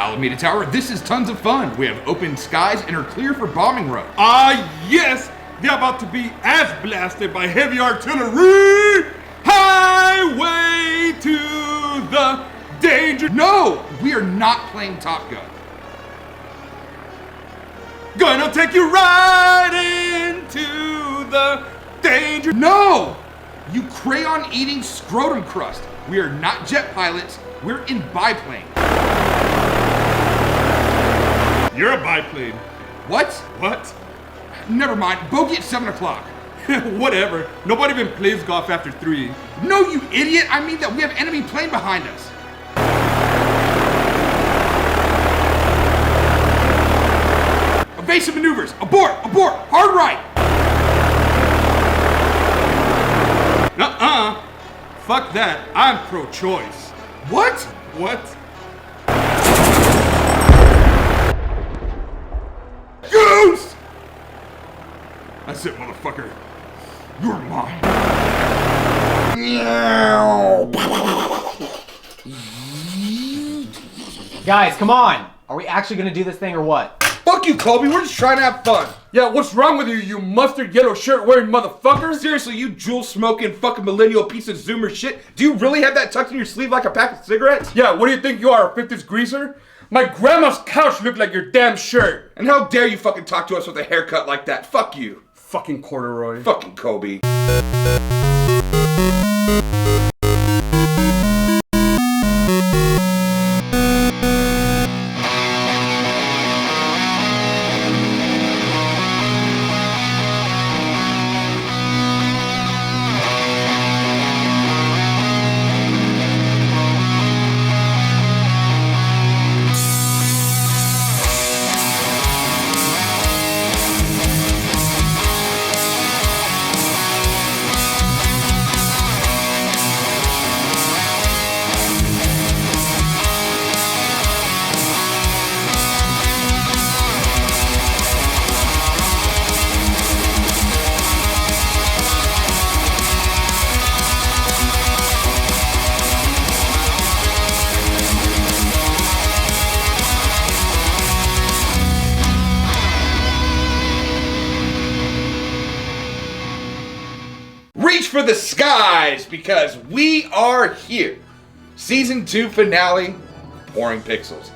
Alameda Tower, this is tons of fun. We have open skies and are clear for bombing run. Yes! They're about to be ass blasted by heavy artillery! Highway to the danger! No! We are not playing Top Gun. Gonna take you right into the danger! No! You crayon-eating scrotum crust. We are not jet pilots, we're in biplane. You're a biplane. What? What? Never mind, bogey at 7 o'clock. Whatever. Nobody even plays golf after 3. No, you idiot! I mean that we have enemy plane behind us. Evasive maneuvers! Abort! Abort! Hard right! Nuh-uh. Fuck that. I'm pro-choice. What? What? Goose! That's it, motherfucker. You're mine. Guys, come on! Are we actually gonna do this thing or what? Fuck you, Colby. We're just trying to have fun. Yeah, what's wrong with you, you mustard yellow shirt wearing motherfucker? Seriously, you jewel smoking fucking millennial piece of Zoomer shit. Do you really have that tucked in your sleeve like a pack of cigarettes? Yeah, what do you think you are, a 50s greaser? My grandma's couch looked like your damn shirt. And how dare you fucking talk to us with a haircut like that? Fuck you. Fucking corduroy. Fucking Kobe. Reach for the skies because we are here. Season 2 finale, Pouring Pixels.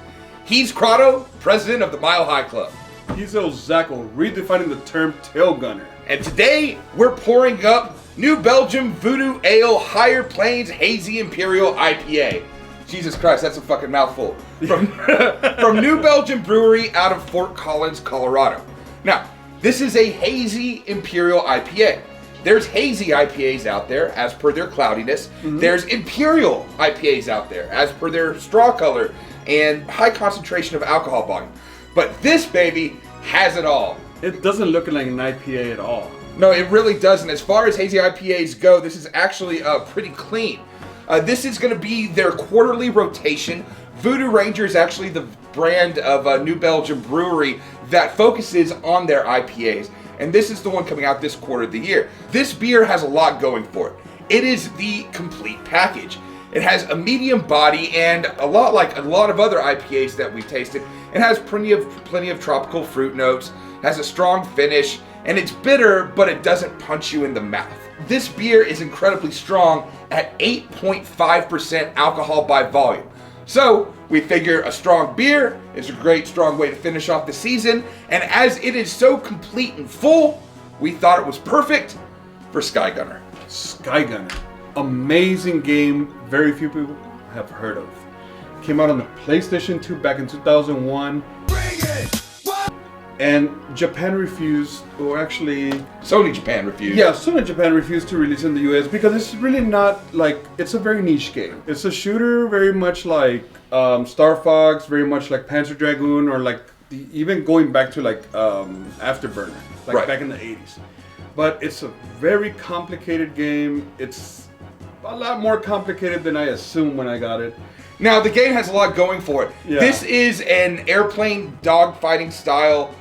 He's Crotto, president of the Mile High Club. He's El Zacco, redefining the term tail gunner. And today, we're pouring up New Belgium Voodoo Ale Higher Plains Hazy Imperial IPA. Jesus Christ, that's a fucking mouthful. From New Belgium Brewery out of Fort Collins, Colorado. Now, this is a hazy Imperial IPA. There's hazy IPAs out there, as per their cloudiness. Mm-hmm. There's Imperial IPAs out there, as per their straw color and high concentration of alcohol volume. But this baby has it all. It doesn't look like an IPA at all. No, it really doesn't. As far as hazy IPAs go, this is actually pretty clean. This is going to be their quarterly rotation. Voodoo Ranger is actually the brand of New Belgium Brewery that focuses on their IPAs. And this is the one coming out this quarter of the year. This beer has a lot going for it. It is the complete package. It has a medium body and a lot like a lot of other IPAs that we've tasted. It has plenty of tropical fruit notes, has a strong finish, and it's bitter, but it doesn't punch you in the mouth. This beer is incredibly strong at 8.5% alcohol by volume. So we figure a strong beer is a great strong way to finish off the season, and as it is so complete and full, we thought it was perfect for Skygunner. Skygunner. Amazing game, very few people have heard of. Came out on the PlayStation 2 back in 2001. Bring it! What? And Japan refused, or actually... Sony Japan refused. Yeah, Sony Japan refused to release in the US because it's really not like, it's a very niche game. It's a shooter very much like Star Fox, very much like Panzer Dragoon, or like even going back to like Afterburner, like right. Back in the 80s. But it's a very complicated game. It's a lot more complicated than I assumed when I got it. Now, the game has a lot going for it. Yeah. This is an airplane dogfighting style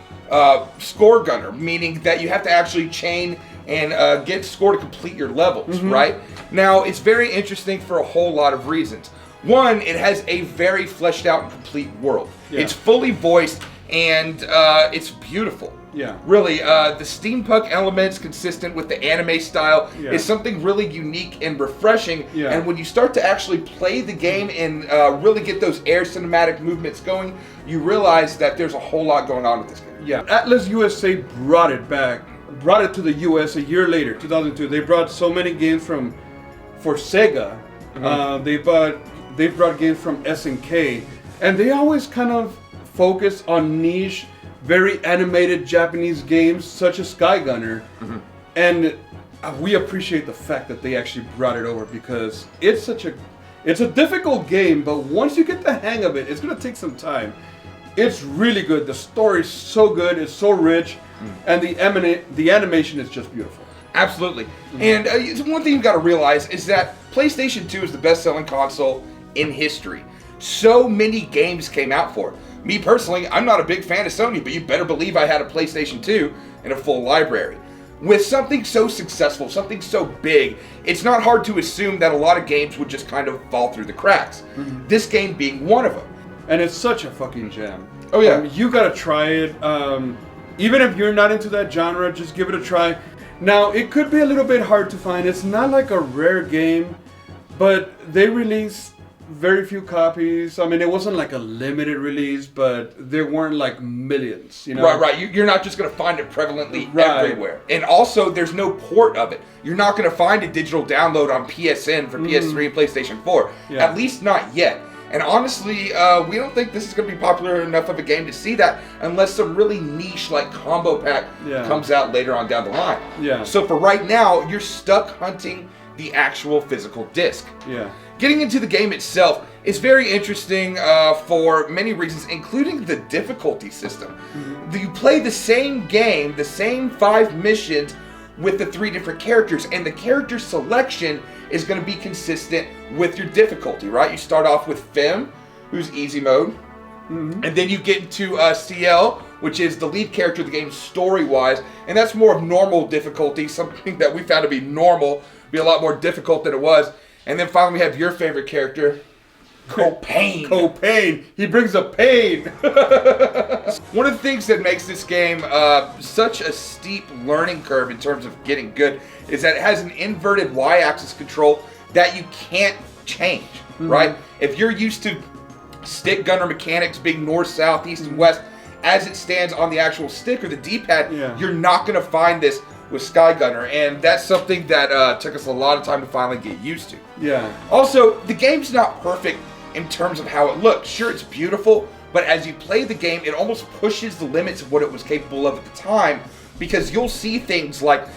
score gunner, meaning that you have to actually chain and get score to complete your levels, right? Now, it's very interesting for a whole lot of reasons. One, it has a very fleshed out and complete world. Yeah. It's fully voiced, and it's beautiful. Yeah. Really, the steampunk elements consistent with the anime style Yeah. is something really unique and refreshing. Yeah. And when you start to actually play the game and really get those air cinematic movements going, you realize that there's a whole lot going on with this game. Yeah, Atlas USA brought it back, brought it to the US a year later, 2002. They brought so many games for Sega. They brought games from SNK, and they always kind of focus on niche, very animated Japanese games such as Skygunner. And we appreciate the fact that they actually brought it over, because it's a difficult game, but once you get the hang of it, it's gonna take some time. It's really good. The story's so good. It's so rich, and the animation is just beautiful. Absolutely. And one thing you've got to realize is that PlayStation 2 is the best-selling console in history. So many games came out for it. Me personally, I'm not a big fan of Sony, but you better believe I had a PlayStation 2 and a full library. With something so successful, something so big, it's not hard to assume that a lot of games would just kind of fall through the cracks. This game being one of them. And it's such a fucking gem. Oh, yeah. You gotta try it. Even if you're not into that genre, just give it a try. Now, it could be a little bit hard to find. It's not like a rare game, but they released very few copies. I mean, it wasn't like a limited release, but there weren't like millions, you know? Right. You're not just going to find it prevalently everywhere. And also, there's no port of it. You're not going to find a digital download on PSN for PS3 and PlayStation 4. Yeah. At least not yet. And honestly, we don't think this is going to be popular enough of a game to see that unless some really niche like combo pack comes out later on down the line. Yeah. So for right now, you're stuck hunting the actual physical disc. Yeah. Getting into the game itself is very interesting for many reasons, including the difficulty system. You play the same game, the same 5 missions with the 3 different characters, and the character selection is going to be consistent with your difficulty, right? You start off with Fem, who's easy mode, and then you get into CL, which is the lead character of the game story-wise, and that's more of normal difficulty, something that we found to be normal, be a lot more difficult than it was. And then finally we have your favorite character, Copain. Copain. He brings a pain. One of the things that makes this game such a steep learning curve in terms of getting good is that it has an inverted Y-axis control that you can't change, right? If you're used to stick gunner mechanics being north, south, east, and west, as it stands on the actual stick or the D-pad, you're not going to find this with Skygunner, and that's something that took us a lot of time to finally get used to. Yeah. Also, the game's not perfect in terms of how it looks. Sure, it's beautiful, but as you play the game, it almost pushes the limits of what it was capable of at the time, because you'll see things like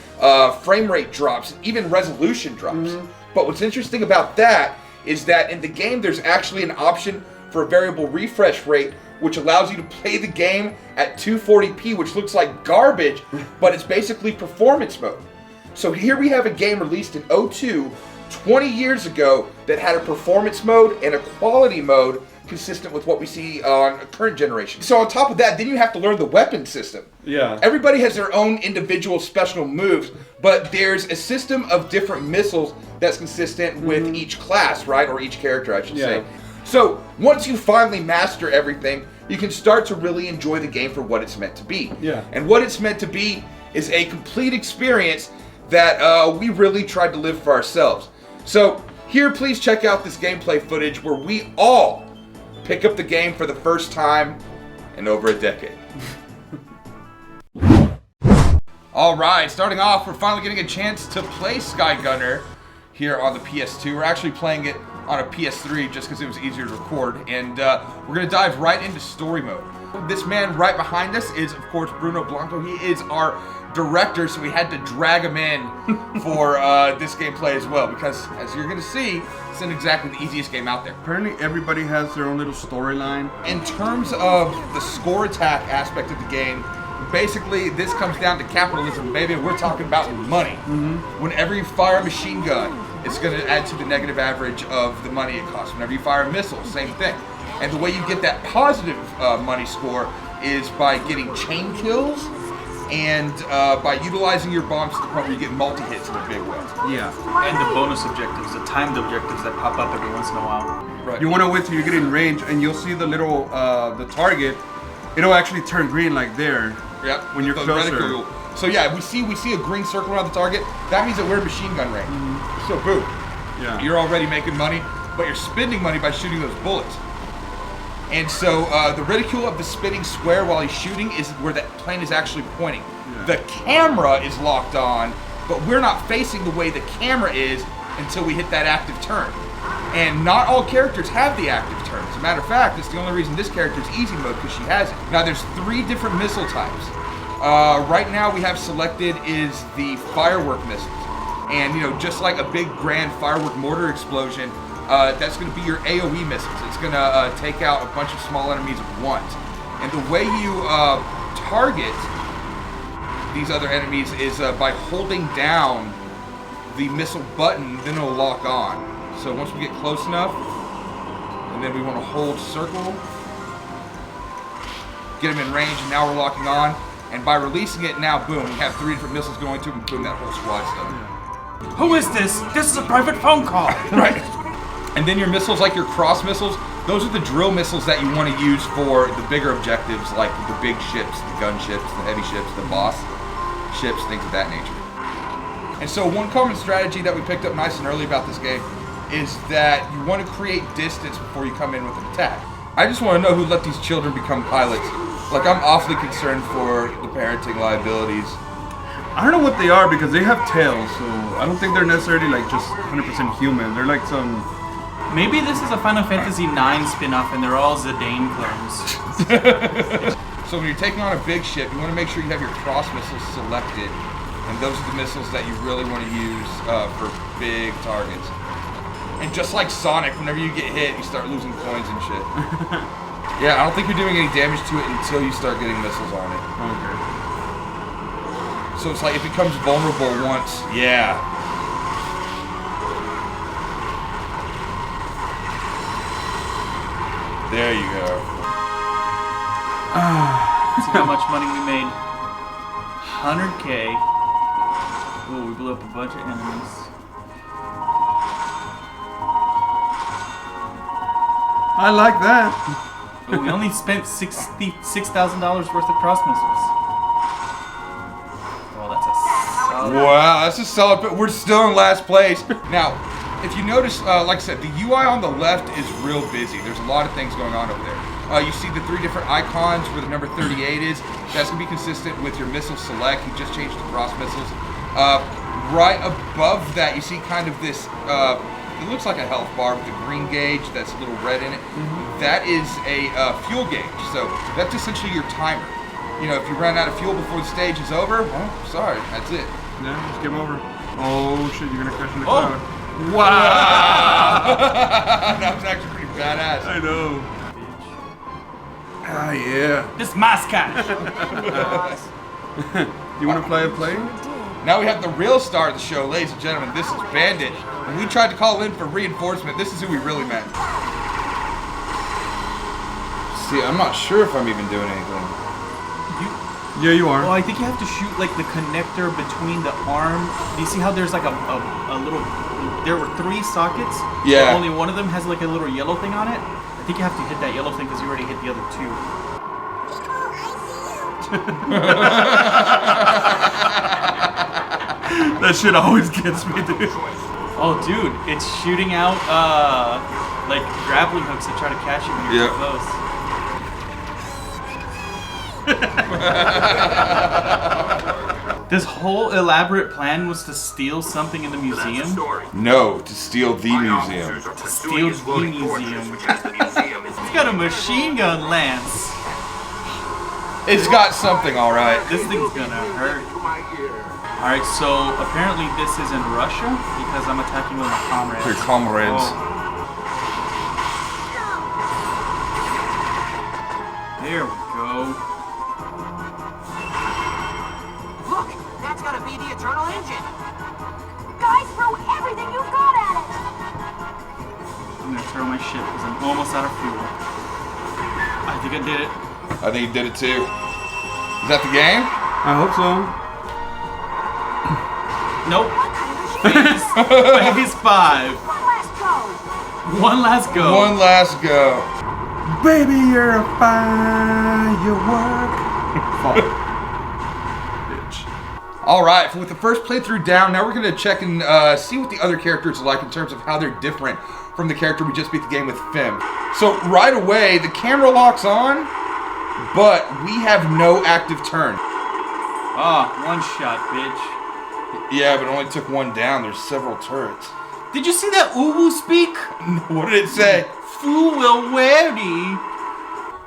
frame rate drops, even resolution drops. But what's interesting about that is that in the game, there's actually an option for a variable refresh rate, which allows you to play the game at 240p, which looks like garbage, but it's basically performance mode. So here we have a game released in 2002, 20 years ago, that had a performance mode and a quality mode consistent with what we see on a current generation. So on top of that, then you have to learn the weapon system. Yeah. Everybody has their own individual special moves, but there's a system of different missiles that's consistent with each class, right? Or each character, I should say. So once you finally master everything, you can start to really enjoy the game for what it's meant to be. Yeah. And what it's meant to be is a complete experience that we really tried to live for ourselves. So here, please check out this gameplay footage where we all pick up the game for the first time in over a decade. All right, starting off, we're finally getting a chance to play Skygunner here on the PS2. We're actually playing it on a PS3 just because it was easier to record, and we're going to dive right into story mode. This man right behind us is, of course, Bruno Blanco. He is our director, so we had to drag him in for this gameplay as well, because as you're going to see, it's not exactly the easiest game out there. Apparently everybody has their own little storyline. In terms of the score attack aspect of the game, basically this comes down to capitalism, baby. We're talking about money. Whenever you fire a machine gun, it's going to add to the negative average of the money it costs. Whenever you fire a missile, same thing. And the way you get that positive money score is by getting chain kills and by utilizing your bombs to the point where you get multi-hits in a big way. Yeah. And the bonus objectives, the timed objectives that pop up every once in a while. Right. You want to wait till you get in range, and you'll see the little the target. It'll actually turn green like there. Yep. When you're The closer. reticule. So yeah, we see a green circle around the target. That means that we're in machine gun range. So boom. Yeah. You're already making money, but you're spending money by shooting those bullets. And so the reticule of the spinning square while he's shooting is where that plane is actually pointing. Yeah. The camera is locked on, but we're not facing the way the camera is until we hit that active turn. And not all characters have the active turn. As a matter of fact, it's the only reason this character is easy mode, because she has it. Now there's 3 different missile types. Right now we have selected is the firework missiles. And you know, just like a big grand firework mortar explosion, that's going to be your AoE missiles. It's going to take out a bunch of small enemies at once. And the way you target these other enemies is by holding down the missile button, then it'll lock on. So once we get close enough, and then we want to hold circle, get them in range, and now we're locking on. And by releasing it, now boom, we have 3 different missiles going to it, and boom, that whole squad's done. Who is this? This is a private phone call. Right. And then your missiles, like your cross missiles, those are the drill missiles that you want to use for the bigger objectives, like the big ships, the gunships, the heavy ships, the boss ships, things of that nature. And so one common strategy that we picked up nice and early about this game is that you want to create distance before you come in with an attack. I just want to know who let these children become pilots. Like, I'm awfully concerned for the parenting liabilities. I don't know what they are because they have tails, so I don't think they're necessarily like just 100% human. They're like some. Maybe this is a Final Fantasy IX spin-off and they're all Zidane clones. So when you're taking on a big ship, you want to make sure you have your cross missiles selected. And those are the missiles that you really want to use for big targets. And just like Sonic, whenever you get hit, you start losing coins and shit. Yeah, I don't think you're doing any damage to it until you start getting missiles on it. Okay. So it's like it becomes vulnerable once. Yeah. There you go. See how much money we made. 100K. Ooh, we blew up a bunch of enemies. I like that. Ooh, we only spent $6,000 worth of cross missiles. Oh, that's a solid. Wow, that's a solid. But we're still in last place. Now, if you notice, like I said, the UI on the left is real busy. There's a lot of things going on over there. You see the 3 different icons where the number 38 is. That's going to be consistent with your missile select. You just changed to cross missiles. Right above that, you see kind of this, it looks like a health bar with a green gauge that's a little red in it. That is a fuel gauge. So that's essentially your timer. You know, if you run out of fuel before the stage is over, well, sorry, that's it. Yeah, just game over. Oh shit, you're gonna crash in the cloud. Wow! That was actually pretty badass. I know. Ah, yeah. This mascot. You wanna fly a plane? Now we have the real star of the show, ladies and gentlemen. This is Bandit. When we tried to call in for reinforcement, this is who we really meant. See, I'm not sure if I'm even doing anything. Yeah, you are. Well, I think you have to shoot like the connector between the arm. Do you see how there's like a little? There were 3 sockets. Yeah. But only one of them has like a little yellow thing on it. I think you have to hit that yellow thing because you already hit the other 2. That shit always gets me, dude. Oh, dude, it's shooting out like grappling hooks to try to catch you when you're too close. This whole elaborate plan was to steal something in the museum? No, to steal the museum. To steal the museum. It's got a machine gun lance. It's got something, all right. This thing's gonna hurt. Alright, so apparently this is in Russia because I'm attacking with my comrades. Your comrades. Oh. There we go. Look, that's gotta be the Eternal Engine. Guys, throw everything you've got at it. I'm gonna throw my ship because I'm almost out of fuel. I think I did it. I think you did it too. Is that the game? I hope so. Nope. Phase 5. One last go. One last go. One last go. Baby, you're a firework. Bitch. All right, with the first playthrough down, now we're going to check and see what the other characters are like in terms of how they're different from the character we just beat the game with, Fim. So right away, the camera locks on, but we have no active turn. One shot, bitch. Yeah, but it only took one down. There's several turrets. Did you see that uwu speak? What did it say? Fu will weary.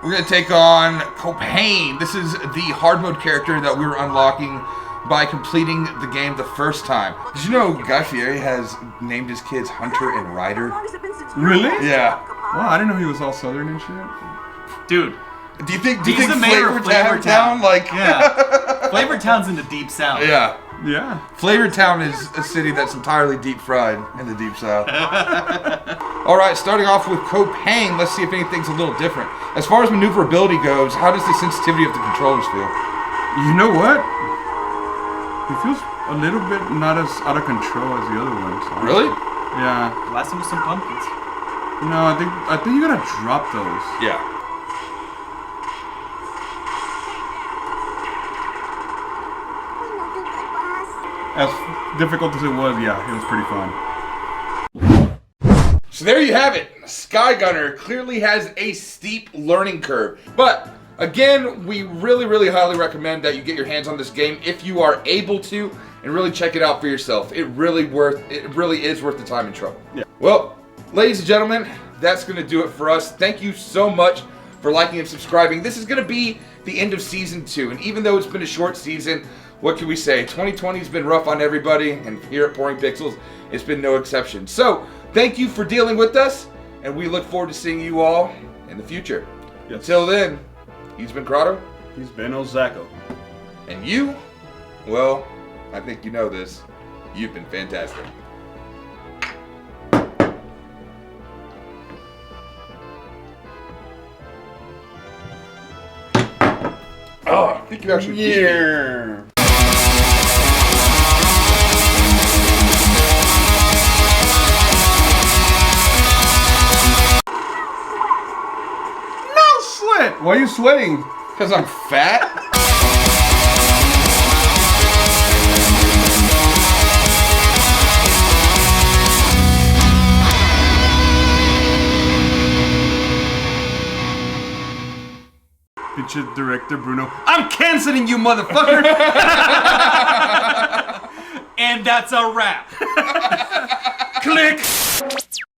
We're going to take on Copain. This is the hard mode character that we were unlocking by completing the game the first time. Did you know Guy Fieri has named his kids Hunter and Ryder? Really? Yeah. Wow, I didn't know he was all southern and shit. Do you think he's the mayor of Flavor Town? Like, yeah. Flavor Town's in the deep south. Yeah. Yeah. Flavor Town is a city that's entirely deep fried in the deep south. All right, starting off with Copain, let's see if anything's a little different. As far as maneuverability goes, how does the sensitivity of the controllers feel? You know what? It feels a little bit not as out of control as the other ones. Honestly. Really? Yeah. Last one was some pumpkins. No, I think you gotta drop those. Yeah. As difficult as it was, yeah, it was pretty fun. So there you have it. Skygunner clearly has a steep learning curve. But again, we really highly recommend that you get your hands on this game if you are able to and really check it out for yourself. It really is worth the time and trouble. Yeah. Well, ladies and gentlemen, that's going to do it for us. Thank you so much for liking and subscribing. This is going to be the end of season 2, and even though it's been a short season, what can we say? 2020 has been rough on everybody, and here at Pouring Pixels, it's been no exception. So, thank you for dealing with us, and we look forward to seeing you all in the future. Yes. Until then, he's been Crotto. He's been Ozako. And you, well, I think you know this. You've been fantastic. Oh, I think you actually beat me. Yeah. No sweat. Why are you sweating? Because I'm fat? Picture director Bruno. I'm canceling you, motherfucker! And that's a wrap. Click!